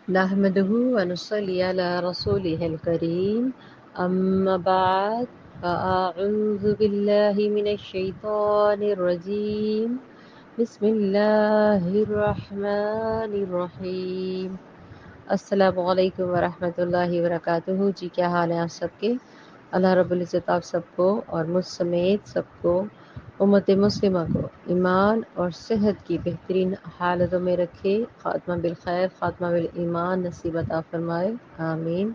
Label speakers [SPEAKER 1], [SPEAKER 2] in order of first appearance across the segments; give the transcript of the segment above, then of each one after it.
[SPEAKER 1] نحمده ونصلي على رسوله الكريم أما بعد فأعوذ بالله من الشيطان الرجيم بسم الله الرحمن الرحیم۔ السلام علیکم ورحمۃ اللہ وبرکاتہ۔ جی کیا حال ہے آپ سب کے؟ اللہ رب العزت آپ سب کو اور مجھ سمیت سب کو، امت مسلمہ کو، ایمان اور صحت کی بہترین حالتوں میں رکھے، خاتمہ بالخیر خاتمہ بالایمان نصیب عطا فرمائے، آمین۔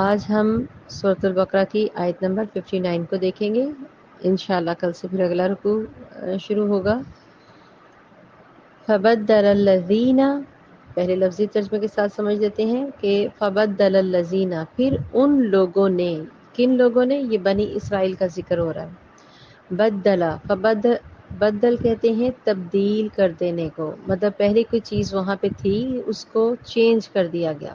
[SPEAKER 1] آج ہم سورۃ البقرہ کی آیت نمبر 59 کو دیکھیں گے۔ انشاءاللہ کل سے پھر اگلا رکوع شروع ہوگا۔ فبدل الذین، پہلے لفظی ترجمے کے ساتھ سمجھ لیتے ہیں کہ فبدل الذین، پھر ان لوگوں نے، کن لوگوں نے؟ یہ بنی اسرائیل کا ذکر ہو رہا ہے۔ بدل کہتے ہیں تبدیل کر دینے کو، مطلب پہلے کوئی چیز وہاں پہ تھی اس کو چینج کر دیا گیا۔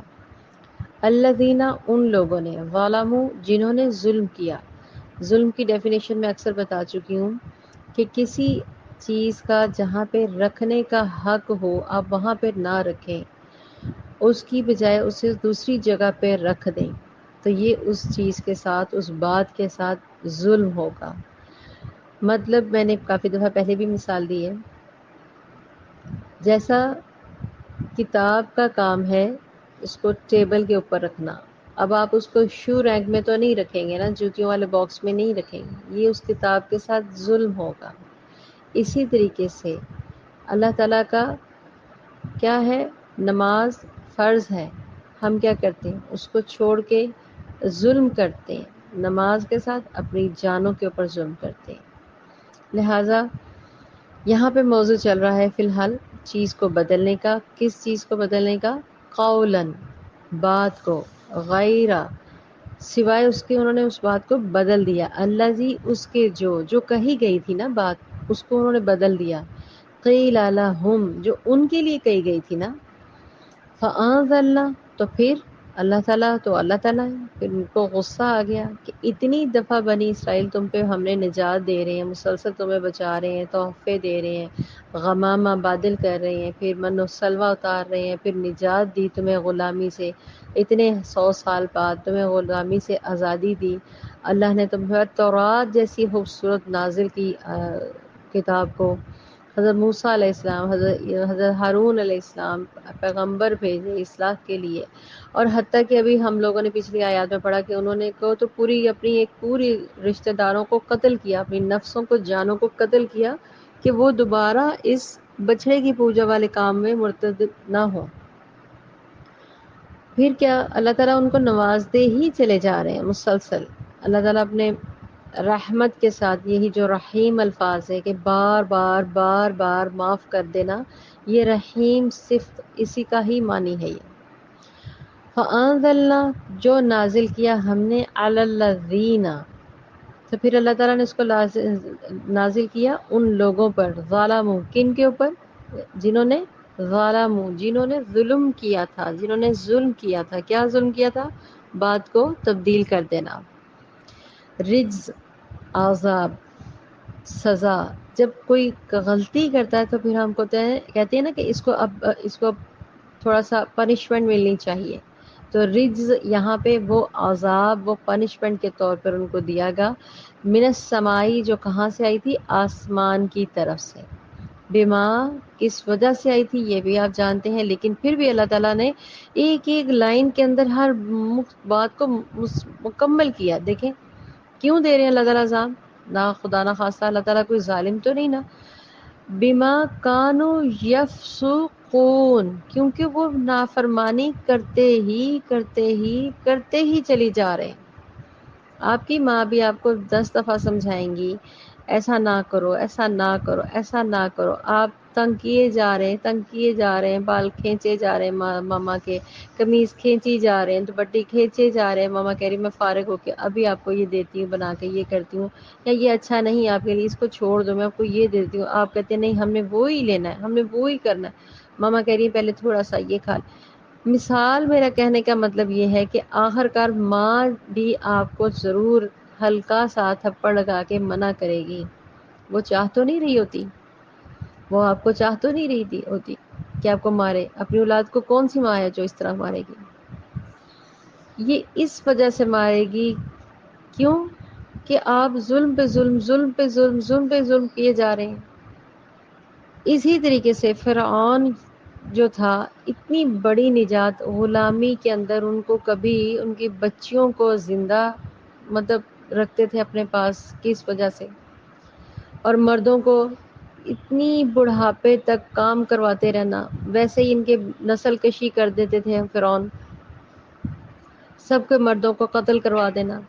[SPEAKER 1] الذین، ان لوگوں نے، ظلموا، جنہوں نے ظلم کیا۔ ظلم کی ڈیفینیشن میں اکثر بتا چکی ہوں کہ کسی چیز کا جہاں پہ رکھنے کا حق ہو آپ وہاں پہ نہ رکھیں، اس کی بجائے اسے دوسری جگہ پہ رکھ دیں، تو یہ اس چیز کے ساتھ، اس بات کے ساتھ ظلم ہوگا۔ مطلب میں نے کافی دفعہ پہلے بھی مثال دی ہے، جیسا کتاب کا کام ہے اس کو ٹیبل کے اوپر رکھنا، اب آپ اس کو شو رینک میں تو نہیں رکھیں گے نا، جوتیوں والے باکس میں نہیں رکھیں گے، یہ اس کتاب کے ساتھ ظلم ہوگا۔ اسی طریقے سے اللہ تعالیٰ کا کیا ہے؟ نماز فرض ہے، ہم کیا کرتے ہیں؟ اس کو چھوڑ کے ظلم کرتے ہیں، نماز کے ساتھ اپنی جانوں کے اوپر ظلم کرتے ہیں۔ لہٰذا یہاں پہ موضوع چل رہا ہے فی الحال چیز کو بدلنے کا۔ کس چیز کو بدلنے کا؟ قولاً، بات کو، غیرہ، سوائے اس کے انہوں نے اس بات کو بدل دیا، الذی، اس کے جو کہی گئی تھی نا بات، اس کو انہوں نے بدل دیا، قیل لہم، جو ان کے لیے کہی گئی تھی نا، فانزلنا، تو پھر اللہ تعالیٰ ہے، پھر ان کو غصہ آ گیا کہ اتنی دفعہ بنی اسرائیل تم پہ ہم نے نجات دے رہے ہیں، مسلسل تمہیں بچا رہے ہیں، تحفے دے رہے ہیں، غمامہ بادل کر رہے ہیں، پھر من و سلوہ اتار رہے ہیں، پھر نجات دی تمہیں غلامی سے، اتنے 100 سال بعد تمہیں غلامی سے آزادی دی، اللہ نے تم پر تورات جیسی خوبصورت نازل کی کتاب کو، حضرت موسیٰ علیہ السلام، حضرت ہارون علیہ السلام پیغمبر بھیجے اصلاح کے لیے، اور حتیٰ کہ ابھی ہم لوگوں نے پچھلی آیات میں پڑھا کہ انہوں نے تو پوری رشتہ داروں کو قتل کیا، اپنی نفسوں کو، جانوں کو قتل کیا کہ وہ دوبارہ اس بچھڑے کی پوجا والے کام میں مرتد نہ ہوں۔ پھر کیا؟ اللہ تعالیٰ ان کو نوازتے ہی چلے جا رہے ہیں مسلسل۔ اللہ تعالیٰ اپنے رحمت کے ساتھ، یہی جو رحیم الفاظ ہے کہ بار بار بار بار معاف کر دینا، یہ رحیم صفت اسی کا ہی معنی ہے۔ یہ فَأَنزَلْنَا، جو نازل کیا ہم نے، عَلَى الَّذِينَ، تو پھر اللہ تعالیٰ نے اس کو نازل کیا ان لوگوں پر، ظالموا، کن کے اوپر؟ جنہوں نے ظالموا، جنہوں نے ظلم کیا تھا، جنہوں نے ظلم کیا تھا۔ کیا ظلم کیا تھا؟ بات کو تبدیل کر دینا، رجز، عذاب، سزا۔ جب کوئی غلطی کرتا ہے تو پھر ہم کہتے ہیں نا کہ اس کو تھوڑا سا پنشمنٹ ملنی چاہیے، تو رجز یہاں پہ وہ عذاب، وہ پنشمنٹ کے طور پر ان کو دیا گا، من السمائی، جو کہاں سے آئی تھی؟ آسمان کی طرف سے۔ بما، کس وجہ سے آئی تھی یہ بھی آپ جانتے ہیں، لیکن پھر بھی اللہ تعالیٰ نے ایک ایک لائن کے اندر ہر بات کو مکمل کیا۔ دیکھیں کیوں دے رہے ہیں اللہ تعالیٰ عذاب؟ نہ خدا نہ خواستہ اللہ تعالیٰ کوئی ظالم تو نہیں نا۔ بما کانوا یفسقون، کیونکہ وہ نافرمانی کرتے ہی چلی جا رہے ہیں۔ آپ کی ماں بھی آپ کو 10 دفعہ سمجھائیں گی ایسا نہ کرو، ایسا نہ کرو، ایسا نہ کرو، آپ تنگ کیے جا رہے ہیں، بال کھینچے جا رہے ہیں ماما کے، قمیض کھینچی جا رہے ہیں، دوپٹے کھینچے جا رہے ہیں، ماما کہہ رہی میں فارغ ہو کے ابھی آپ کو یہ دیتی ہوں بنا کے، یہ کرتی ہوں، یا یہ اچھا نہیں آپ کے لیے، اس کو چھوڑ دو، میں آپ کو یہ دیتی ہوں، آپ کہتے ہیں نہیں ہم نے وہی لینا ہے، ہم نے وہی کرنا ہے، ماما کہہ رہی ہے پہلے تھوڑا سا یہ کھا۔ مثال میرا کہنے کا مطلب یہ ہے کہ آخر کار ماں بھی آپ کو ضرور ہلکا سا تھپڑ لگا کے منع کرے گی، وہ چاہ تو نہیں رہی ہوتی، وہ آپ کو چاہ تو نہیں رہی ہوتی، کہ آپ کو مارے؟ اپنی اولاد کو کون سی ماں ہے جو اس طرح مارے گی؟ یہ اس وجہ سے مارے گی، کیوں کہ آپ ظلم پہ ظلم، ظلم پہ ظلم، ظلم پہ ظلم کیے جا رہے ہیں۔ اسی طریقے سے فرعون جو تھا، اتنی بڑی نجات غلامی کے اندر، ان کو کبھی ان کی بچیوں کو زندہ مطلب رکھتے تھے اپنے پاس، کس وجہ سے؟ اور مردوں کو اتنی بڑھاپے تک کام کرواتے رہنا، ویسے ہی ان کے نسل کشی کر دیتے تھے فرعون، سب کے مردوں کو قتل کروا دینا۔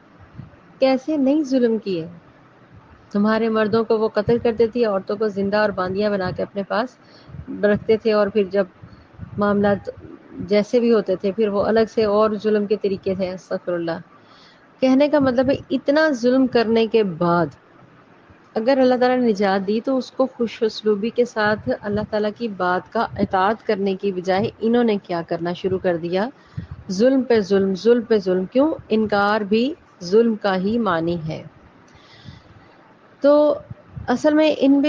[SPEAKER 1] کیسے نہیں ظلم کیے؟ تمہارے مردوں کو وہ قتل کرتے تھے، عورتوں کو زندہ اور باندیاں بنا کے اپنے پاس رکھتے تھے، اور پھر جب معاملات جیسے بھی ہوتے تھے پھر وہ الگ سے اور ظلم کے طریقے تھے۔ استغفر اللہ۔ کہنے کا مطلب ہے اتنا ظلم کرنے کے بعد اگر اللہ تعالیٰ نے نجات دی تو اس کو خوش اسلوبی کے ساتھ اللہ تعالیٰ کی بات کا اطاعت کرنے کی بجائے انہوں نے کیا کرنا شروع کر دیا؟ ظلم پہ ظلم، ظلم پہ ظلم۔ کیوں؟ انکار بھی ظلم کا ہی معنی ہے۔ تو اصل میں ان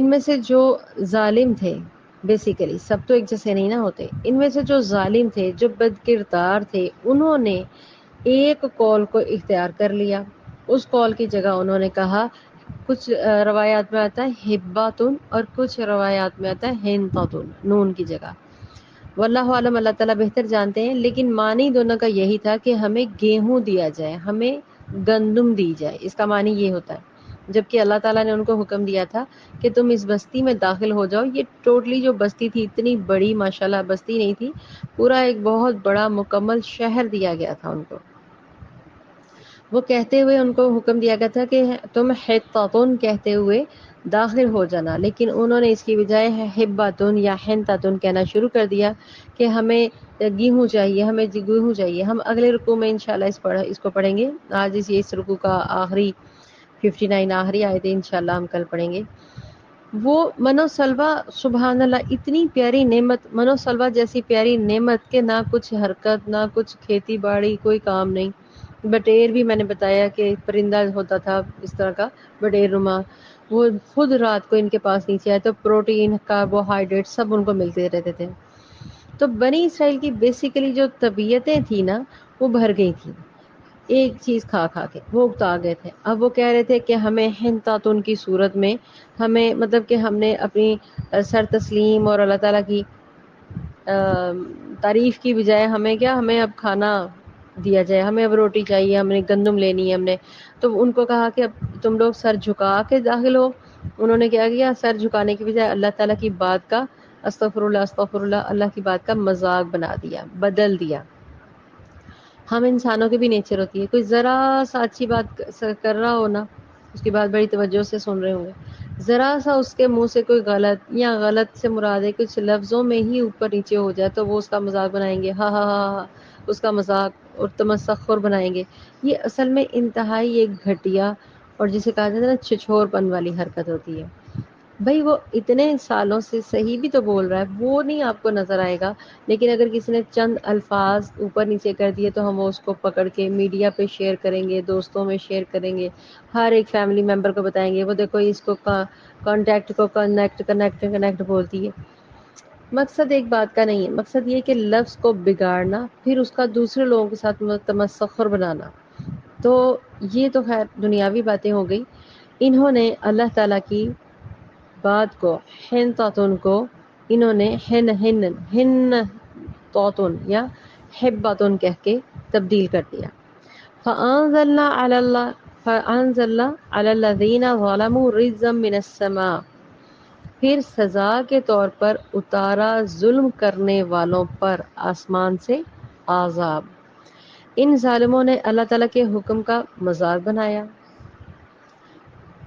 [SPEAKER 1] میں سے جو ظالم تھے، بیسیکلی سب تو ایک جیسے نہیں نہ ہوتے، ان میں سے جو ظالم تھے، جو بد کردار تھے، انہوں نے ایک قول کو اختیار کر لیا۔ اس قول کی جگہ انہوں نے کہا، کچھ روایات میں آتا ہے ہباتن اور کچھ روایات میں آتا ہے ہنتاتن، نون کی جگہ۔ واللہ عالم، اللہ تعالیٰ بہتر جانتے ہیں، لیکن معنی دونوں کا یہی تھا کہ ہمیں گیہوں دیا جائے، ہمیں گندم دی جائے، اس کا معنی یہ ہوتا ہے۔ جبکہ اللہ تعالیٰ نے ان کو حکم دیا تھا کہ تم اس بستی میں داخل ہو جاؤ۔ یہ ٹوٹلی جو بستی تھی، اتنی بڑی ماشاءاللہ بستی نہیں تھی، پورا ایک بہت بڑا مکمل شہر دیا گیا تھا ان کو۔ وہ کہتے ہوئے ان کو حکم دیا گیا تھا کہ تم حطاتن کہتے ہوئے داخل ہو جانا، لیکن انہوں نے اس کی بجائے حباتن یا حنتاتن کہنا شروع کر دیا کہ ہمیں گیہوں چاہیے، ہمیں گیہوں چاہیے۔ ہم اگلے رکوع میں انشاءاللہ اس کو پڑھیں گے۔ آج اس رکوع کا آخری 59 آخری آیتیں انشاءاللہ ہم کل پڑھیں گے۔ وہ منو سلوا، سبحان اللہ، اتنی پیاری نعمت، منو سلوا جیسی پیاری نعمت کہ نہ کچھ حرکت، نہ کچھ کھیتی باڑی، کوئی کام نہیں۔ بٹیر بھی میں نے بتایا کہ پرندہ ہوتا تھا اس طرح کا بٹیر نما، وہ خود رات کو ان کے پاس نیچے آئے تو پروٹین، کاربوہائیڈریٹ سب ان کو ملتے رہتے تھے۔ تو بنی اسرائیل کی بیسیکلی جو طبیعتیں تھی نا، وہ بھر گئی تھی ایک چیز کھا کھا کے، وہ اکتا گئے تھے۔ اب وہ کہہ رہے تھے کہ ہمیں حنطاتن کی صورت میں، ہمیں مطلب کہ ہم نے اپنی سر تسلیم اور اللہ تعالیٰ کی تعریف کی بجائے ہمیں کیا، ہمیں اب کھانا دیا جائے، ہمیں اب روٹی چاہیے، ہم نے گندم لینی ہے ہم نے۔ تو ان کو کہا کہ اب تم لوگ سر جھکا کے داخل ہو۔ انہوں نے کیا کیا؟ سر جھکانے کی بجائے اللہ تعالیٰ کی بات کا، استغفر اللہ استغفر اللہ، اللہ کی بات کا مذاق بنا دیا، بدل دیا۔ ہم انسانوں کی بھی نیچر ہوتی ہے، کوئی ذرا سا اچھی بات کر رہا ہو نا، اس کی بات بڑی توجہ سے سن رہے ہوں گے، ذرا سا اس کے منہ سے کوئی غلط، یا غلط سے مراد ہے کچھ لفظوں میں ہی اوپر نیچے ہو جائے تو وہ اس کا مذاق بنائیں گے، ہاں ہاں ہاں ہاں، اس کا مذاق اور تمسخر بنائیں گے۔ یہ اصل میں انتہائی ایک گھٹیا اور جسے کہا جاتا ہے نا چھچور پن والی حرکت ہوتی ہے۔ بھائی وہ اتنے سالوں سے صحیح بھی تو بول رہا ہے، وہ نہیں آپ کو نظر آئے گا، لیکن اگر کسی نے چند الفاظ اوپر نیچے کر دیے تو ہم اس کو پکڑ کے میڈیا پہ شیئر کریں گے، دوستوں میں شیئر کریں گے، ہر ایک فیملی ممبر کو بتائیں گے، وہ دیکھو اس کو کانٹیکٹ کو کنیکٹ بولتی ہے۔ مقصد ایک بات کا نہیں ہے، مقصد یہ کہ لفظ کو بگاڑنا، پھر اس کا دوسرے لوگوں کے ساتھ تمسخر بنانا۔ تو یہ تو خیر دنیاوی باتیں ہو گئی۔ انہوں نے اللہ تعالیٰ کی بات کو، حنطاتن کو، انہوں نے ہن توتن یا حباتن کہہ کے تبدیل کر دیا۔ فَأَنزَلْنَا عَلَى الَّذِينَ ظَلَمُوا رِجْزًا مِّنَ السَّمَاءِ، پھر سزا کے طور پر اتارا ظلم کرنے والوں پر آسمان سے عذاب۔ ان ظالموں نے اللہ تعالیٰ کے حکم کا مذاق بنایا۔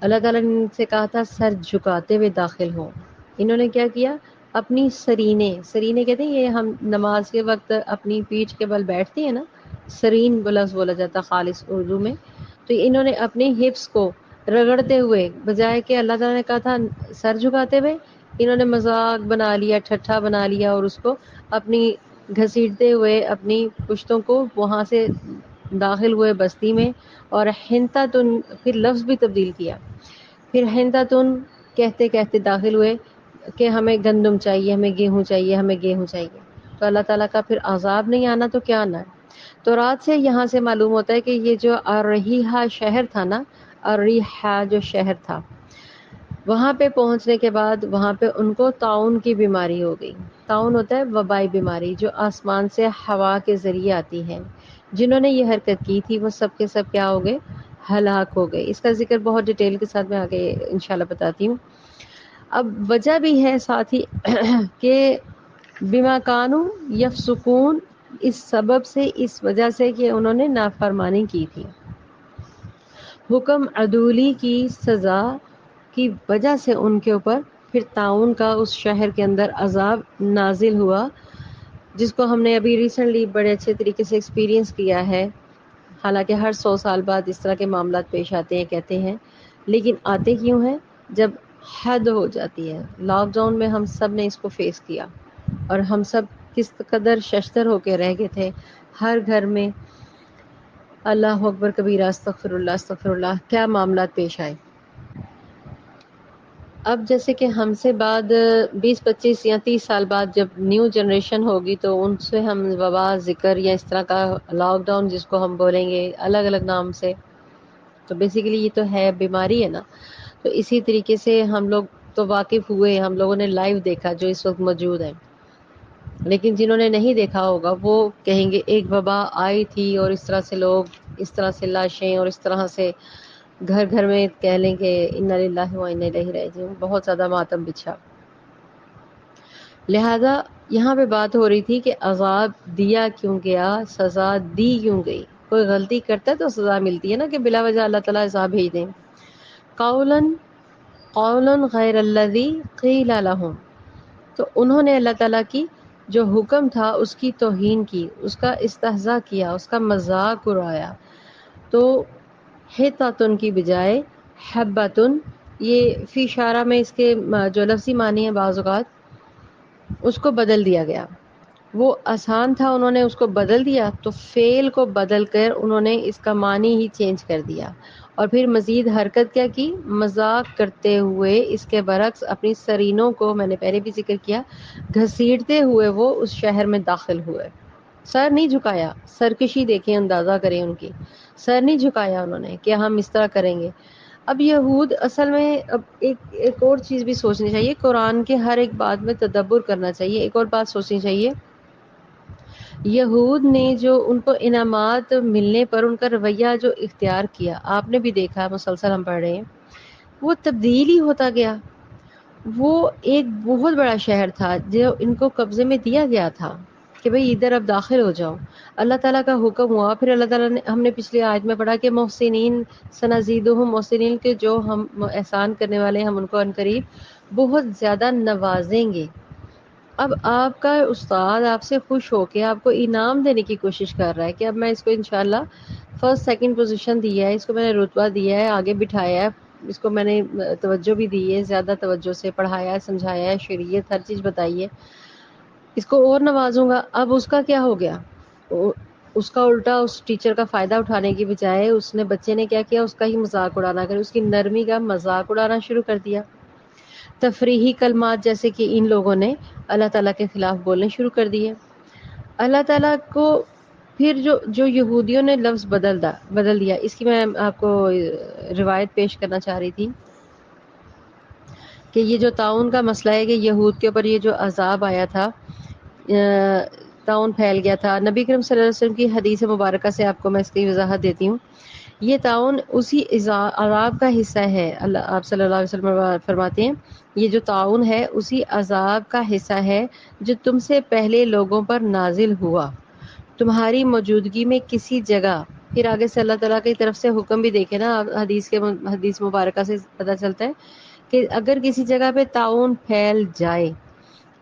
[SPEAKER 1] اللہ تعالیٰ نے ان سے کہا تھا سر جھکاتے ہوئے داخل ہوں، انہوں نے کیا کیا؟ اپنی سرینے کہتے ہیں، یہ ہم نماز کے وقت اپنی پیٹھ کے بل بیٹھتے ہیں نا، سرین لفظ بولا جاتا خالص اردو میں۔ تو انہوں نے اپنے حفظ کو رگڑتے ہوئے، بجائے کہ اللہ تعالیٰ نے کہا تھا سر جھکاتے ہوئے، انہوں نے مذاق بنا لیا، ٹھٹھا بنا لیا، اور اس کو اپنی گھسیٹتے ہوئے اپنی پشتوں کو وہاں سے داخل ہوئے بستی میں، اور حنطاتن پھر لفظ بھی تبدیل کیا، پھر حنطاتن کہتے کہتے داخل ہوئے کہ ہمیں گندم چاہیے، ہمیں گیہوں چاہیے، ہمیں گیہوں چاہیے، تو اللہ تعالیٰ کا پھر عذاب نہیں آنا تو کیا آنا ہے؟ تو رات سے یہاں سے معلوم ہوتا ہے کہ یہ جو ارریحا شہر تھا نا، ارریحا جو شہر تھا، وہاں پہ پہنچنے کے بعد وہاں پہ ان کو طاعون کی بیماری ہو گئی۔ طاعون ہوتا ہے وبائی بیماری جو آسمان سے ہوا کے ذریعے آتی ہے۔ جنہوں نے یہ حرکت کی تھی وہ سب کے سب کیا ہو گئے؟ ہلاک ہو گئے۔ اس کا ذکر بہت ڈیٹیل کے ساتھ میں آگے انشاءاللہ بتاتی ہوں۔ اب وجہ بھی ہے ساتھ ہی کہ بما کانوا یفسقون، اس سبب سے، اس وجہ سے کہ انہوں نے نافرمانی کی تھی۔ حکم عدولی کی سزا کی وجہ سے ان کے اوپر پھر طاعون کا اس شہر کے اندر عذاب نازل ہوا، جس کو ہم نے ابھی ریسنٹلی بڑے اچھے طریقے سے ایکسپیرینس کیا ہے۔ حالانکہ ہر 100 سال بعد اس طرح کے معاملات پیش آتے ہیں کہتے ہیں، لیکن آتے کیوں ہیں؟ جب حد ہو جاتی ہے۔ لاک ڈاؤن میں ہم سب نے اس کو فیس کیا، اور ہم سب کس قدر ششدر ہو کے رہ گئے تھے۔ ہر گھر میں اللہ اکبر کبیرہ، استغفر اللہ استغفر اللہ، کیا معاملات پیش آئے۔ اب جیسے کہ ہم سے بعد 20 25 یا 30 سال بعد جب نیو جنریشن ہوگی تو ان سے ہم وبا ذکر یا اس طرح کا لاک ڈاؤن جس کو ہم بولیں گے الگ الگ نام سے، تو بیسیکلی یہ تو ہے بیماری ہے نا۔ تو اسی طریقے سے ہم لوگ تو واقف ہوئے، ہم لوگوں نے لائیو دیکھا جو اس وقت موجود ہے، لیکن جنہوں نے نہیں دیکھا ہوگا وہ کہیں گے ایک وبا آئی تھی اور اس طرح سے لوگ، اس طرح سے لاشیں، اور اس طرح سے گھر گھر میں کہہ لیں کہ انا للہ و انا الیہ راجعون، بہت زیادہ ماتم بچھا۔ لہذا یہاں پہ بات ہو رہی تھی کہ عذاب دیا کیوں گیا، سزا دی کیوں گئی۔ کوئی غلطی کرتا ہے تو سزا ملتی ہے نا، کہ بلا وجہ اللہ تعالیٰ عذاب بھیج دیں۔ قولا غیر الذی قیل لہم، تو انہوں نے اللہ تعالیٰ کی جو حکم تھا اس کی توہین کی، اس کا استہزاء کیا، اس کا مذاق اڑایا۔ تو حطۃ کی بجائے حبۃ، یہ فی اشارہ میں اس کے جو لفظی معنی ہے بعض اوقات اس کو بدل دیا گیا۔ وہ آسان تھا، انہوں نے اس کو بدل دیا، تو فعل کو بدل کر انہوں نے اس کا معنی ہی چینج کر دیا، اور پھر مزید حرکت کیا کی؟ مذاق کرتے ہوئے اس کے برعکس اپنی سرینوں کو، میں نے پہلے بھی ذکر کیا، گھسیٹتے ہوئے وہ اس شہر میں داخل ہوئے۔ سر نہیں جھکایا، سرکشی دیکھیں، اندازہ کریں ان کی، سر نہیں جھکایا انہوں نے کہ ہم اس طرح کریں گے۔ اب یہود اصل میں، اب ایک اور چیز بھی سوچنی چاہیے، قرآن کے ہر ایک بات میں تدبر کرنا چاہیے۔ ایک اور بات سوچنی چاہیے، یہود نے جو ان کو انعامات ملنے پر ان کا رویہ جو اختیار کیا، آپ نے بھی دیکھا، مسلسل ہم پڑھ رہے ہیں، وہ تبدیل ہی ہوتا گیا۔ وہ ایک بہت بڑا شہر تھا جو ان کو قبضے میں دیا گیا تھا کہ بھئی ادھر اب داخل ہو جاؤ، اللہ تعالیٰ کا حکم ہوا۔ پھر اللہ تعالیٰ نے، ہم نے پچھلی آیت میں پڑھا کہ محسنین سنزیدہم، محسنین کے جو ہم احسان کرنے والے ہیں ہم ان کو عنقریب بہت زیادہ نوازیں گے۔ اب آپ کا استاد آپ سے خوش ہو کے آپ کو انعام دینے کی کوشش کر رہا ہے کہ اب میں اس کو انشاءاللہ فرسٹ سیکنڈ پوزیشن دیا ہے، اس کو میں نے رتبہ دیا ہے، آگے بٹھایا ہے، اس کو میں نے توجہ بھی دی ہے، زیادہ توجہ سے پڑھایا ہے، سمجھایا ہے، شریعت ہر چیز بتائی ہے، اس کو اور نوازوں گا۔ اب اس کا کیا ہو گیا؟ اس کا الٹا اس ٹیچر کا فائدہ اٹھانے کی بجائے اس نے، بچے نے کیا کیا؟ اس کا ہی مذاق اڑانا کر، اس کی نرمی کا مذاق اڑانا شروع کر دیا۔ تفریحی کلمات جیسے کہ ان لوگوں نے اللہ تعالیٰ کے خلاف بولنے شروع کر دیے۔ اللہ تعالیٰ کو پھر جو یہودیوں نے لفظ بدل دیا، اس کی میں آپ کو روایت پیش کرنا چاہ رہی تھی کہ یہ جو طاعون کا مسئلہ ہے کہ یہود کے اوپر یہ جو عذاب آیا تھا، طاعون پھیل گیا تھا، نبی کریم صلی اللہ علیہ وسلم کی حدیث مبارکہ سے آپ کو میں اس کی وضاحت دیتی ہوں۔ یہ طاعون اسی عذاب کا حصہ ہے، اللہ آپ صلی اللہ علیہ وسلم فرماتے ہیں یہ جو طاعون ہے اسی عذاب کا حصہ ہے جو تم سے پہلے لوگوں پر نازل ہوا، تمہاری موجودگی میں کسی جگہ۔ پھر آگے سے اللہ تعالیٰ کی طرف سے حکم بھی دیکھے نا، حدیث مبارکہ سے پتہ چلتا ہے کہ اگر کسی جگہ پہ طاعون پھیل جائے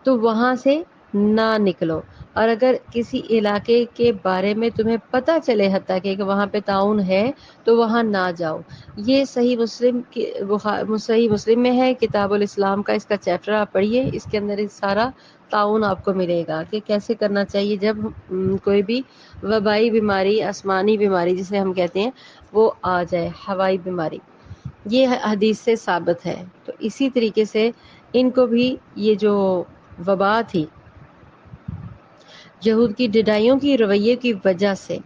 [SPEAKER 1] تو وہاں سے نہ نکلو، اور اگر کسی علاقے کے بارے میں تمہیں پتہ چلے حتیٰ کہ وہاں پہ طاعون ہے تو وہاں نہ جاؤ۔ یہ صحیح مسلم میں ہے، کتاب الاسلام کا اس کا چیپٹر آپ پڑھیے، اس کے اندر سارا طاعون آپ کو ملے گا کہ کیسے کرنا چاہیے جب کوئی بھی وبائی بیماری، آسمانی بیماری جسے ہم کہتے ہیں، وہ آ جائے، ہوائی بیماری۔ یہ حدیث سے ثابت ہے۔ تو اسی طریقے سے ان کو بھی یہ جو وبا تھی یہود کی ڈڈائیوں کی رویے کی وجہ سے،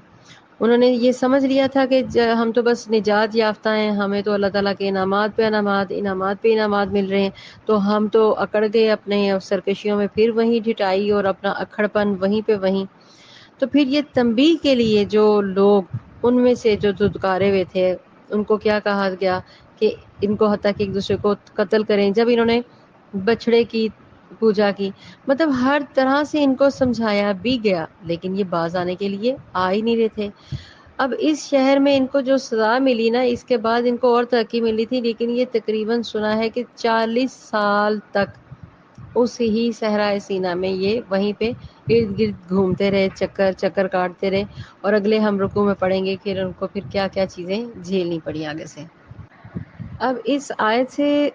[SPEAKER 1] انہوں نے یہ سمجھ لیا تھا کہ ہم تو بس نجات یافتہ ہیں، ہمیں تو اللہ تعالیٰ کے انعامات پہ انعامات، انعامات پہ انعامات مل رہے ہیں، تو ہم تو اکڑ گئے اپنے سرکشیوں میں، پھر وہیں ڈٹائی اور اپنا اکھڑپن وہیں پہ وہیں۔ تو پھر یہ تنبیہ کے لیے جو لوگ ان میں سے جو دھتکارے ہوئے تھے، ان کو کیا کہا گیا کہ ان کو حتیٰ کہ ایک دوسرے کو قتل کریں، جب انہوں نے بچڑے کی پوجا کی، مطلب ہر طرح سے ان کو سمجھایا بھی گیا، لیکن یہ باز آنے کے لیے آ ہی نہیں رہے تھے۔ اب اس شہر میں ان کو جو سزا ملی نا، اس کے بعد ان کو اور ترقی ملی تھی، لیکن یہ تقریباً سنا ہے کہ 40 سال تک اس ہی صحرائے سینا میں یہ وہیں پہ ارد گرد گھومتے رہے، چکر چکر کاٹتے رہے، اور اگلے ہم رکوع میں پڑھیں گے کہ ان کو پھر کیا کیا چیزیں جھیلنی پڑی آگے سے۔ اب اس آیت سے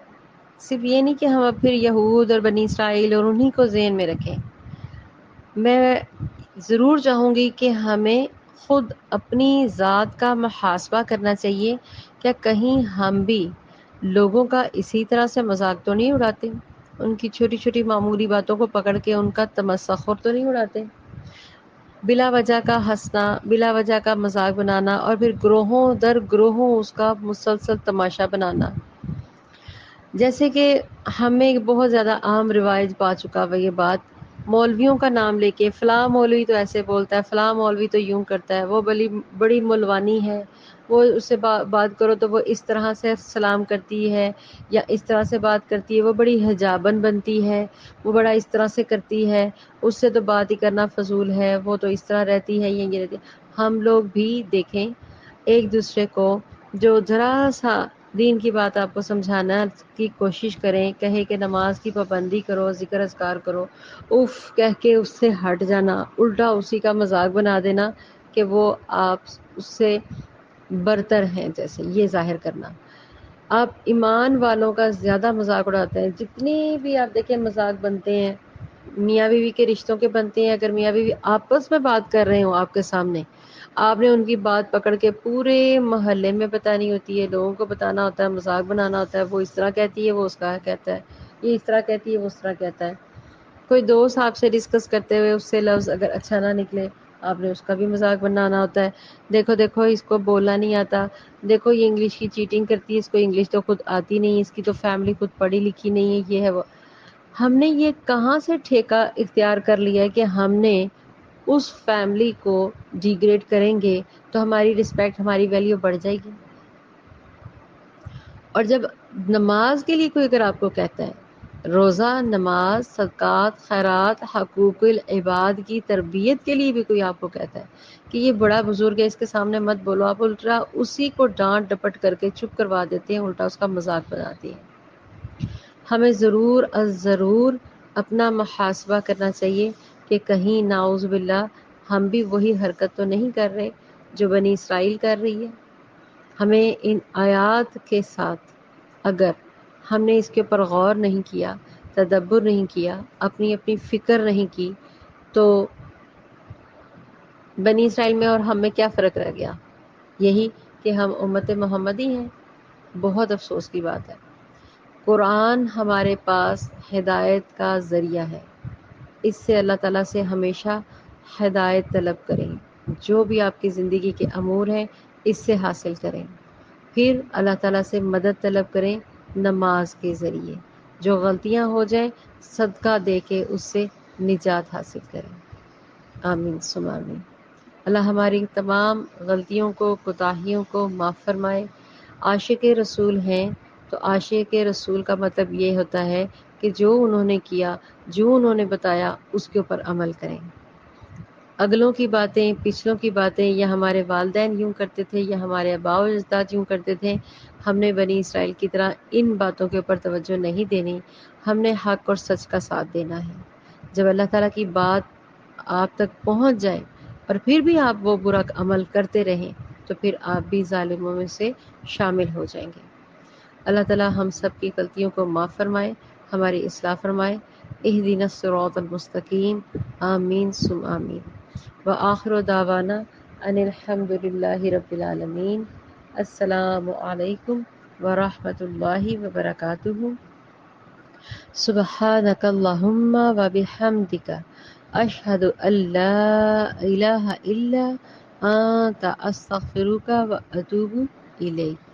[SPEAKER 1] صرف یہ نہیں کہ ہم اب پھر یہود اور بنی اسرائیل اور انہی کو ذہن میں رکھیں، میں ضرور چاہوں گی کہ ہمیں خود اپنی ذات کا محاسبہ کرنا چاہیے، کیا کہیں ہم بھی لوگوں کا اسی طرح سے مذاق تو نہیں اڑاتے، ان کی چھوٹی چھوٹی معمولی باتوں کو پکڑ کے ان کا تمسخر تو نہیں اڑاتے، بلا وجہ کا ہنسنا، بلا وجہ کا مذاق بنانا، اور پھر گروہوں در گروہوں اس کا مسلسل تماشا بنانا۔ جیسے کہ ہمیں بہت زیادہ عام رواج پا چکا ہے یہ بات، مولویوں کا نام لے کے فلاں مولوی تو ایسے بولتا ہے، فلاں مولوی تو یوں کرتا ہے، وہ بڑی ملوانی ہے، وہ اس سے بات کرو تو وہ اس طرح سے سلام کرتی ہے یا اس طرح سے بات کرتی ہے، وہ بڑی حجابن بنتی ہے، وہ بڑا اس طرح سے کرتی ہے، اس سے تو بات ہی کرنا فضول ہے، وہ تو اس طرح رہتی ہے، یہ رہتی ہے۔ ہم لوگ بھی دیکھیں ایک دوسرے کو، جو ذرا سا دین کی بات آپ کو سمجھانا کی کوشش کریں، کہے کہ نماز کی پابندی کرو، ذکر اذکار کرو، اف کہہ کے اس سے ہٹ جانا، الٹا اسی کا مذاق بنا دینا کہ وہ آپ اس سے برتر ہیں، جیسے یہ ظاہر کرنا۔ آپ ایمان والوں کا زیادہ مذاق اڑاتے ہیں، جتنے بھی آپ دیکھیں مذاق بنتے ہیں میاں بیوی کے رشتوں کے بنتے ہیں، اگر میاں بیوی آپس میں بات کر رہے ہوں آپ کے سامنے، آپ نے ان کی بات پکڑ کے پورے محلے میں بتانی ہوتی ہے، لوگوں کو بتانا ہوتا ہے، مذاق بنانا ہوتا ہے، وہ اس طرح کہتی ہے، وہ اس کا کہتا ہے، یہ اس طرح کہتی ہے، وہ اس طرح کہتا ہے۔ کوئی دوست آپ سے ڈسکس کرتے ہوئے اس سے لفظ اگر اچھا نہ نکلے، آپ نے اس کا بھی مذاق بنانا ہوتا ہے، دیکھو دیکھو اس کو بولنا نہیں آتا، دیکھو یہ انگلش کی چیٹنگ کرتی ہے، اس کو انگلش تو خود آتی نہیں، اس کی تو فیملی خود پڑھی لکھی نہیں ہے، یہ ہے وہ۔ ہم نے یہ کہاں سے ٹھیکہ اختیار کر لیا ہے کہ ہم نے اس فیملی کو ڈیگریڈ کریں گے تو ہماری رسپیکٹ، ہماری ویلیو بڑھ جائے گی؟ اور جب نماز کے لیے کوئی اگر آپ کو کہتا ہے، روزہ، نماز، صدقات، خیرات، حقوق العباد کی تربیت کے لیے بھی کوئی آپ کو کہتا ہے کہ یہ بڑا بزرگ ہے، اس کے سامنے مت بولو، آپ الٹا اسی کو ڈانٹ ڈپٹ کر کے چپ کروا دیتے ہیں، الٹا اس کا مذاق بناتے ہیں۔ ہمیں ضرور از ضرور اپنا محاسبہ کرنا چاہیے کہ کہیں نعوذ باللہ ہم بھی وہی حرکت تو نہیں کر رہے جو بنی اسرائیل کر رہی ہے۔ ہمیں ان آیات کے ساتھ اگر ہم نے اس کے اوپر غور نہیں کیا، تدبر نہیں کیا، اپنی اپنی فکر نہیں کی، تو بنی اسرائیل میں اور ہم میں کیا فرق رہ گیا؟ یہی کہ ہم امت محمدی ہیں۔ بہت افسوس کی بات ہے۔ قرآن ہمارے پاس ہدایت کا ذریعہ ہے، اس سے اللہ تعالیٰ سے ہمیشہ ہدایت طلب کریں، جو بھی آپ کی زندگی کے امور ہیں اس سے حاصل کریں، پھر اللہ تعالیٰ سے مدد طلب کریں نماز کے ذریعے، جو غلطیاں ہو جائیں صدقہ دے کے اس سے نجات حاصل کریں۔ آمین ثم آمین۔ اللہ ہماری تمام غلطیوں کو، کوتاہیوں کو معاف فرمائے۔ عاشق رسول ہیں تو عاشق رسول کا مطلب یہ ہوتا ہے کہ جو انہوں نے کیا، جو انہوں نے بتایا، اس کے اوپر عمل کریں۔ اگلوں کی باتیں، پچھلوں کی باتیں، یا ہمارے والدین یوں کرتے تھے یا ہمارے آباء و اجداد یوں کرتے تھے، ہم نے بنی اسرائیل کی طرح ان باتوں کے اوپر توجہ نہیں دینی، ہم نے حق اور سچ کا ساتھ دینا ہے۔ جب اللہ تعالیٰ کی بات آپ تک پہنچ جائے اور پھر بھی آپ وہ برا عمل کرتے رہیں تو پھر آپ بھی ظالموں میں سے شامل ہو جائیں گے۔ اللہ تعالیٰ ہم سب کی غلطیوں کو معاف فرمائے، ہماری اصلاح فرمائے۔ اہدنا الصراط المستقیم۔ آمین ثم آمین۔ وآخر دعوانا ان الحمد للہ رب العالمین۔ السلام علیکم ورحمۃ اللہ وبرکاتہ۔ سبحانک اللہم و بحمدک اشہد ان لا الہ الا انت استغفرک و اتوب الیک۔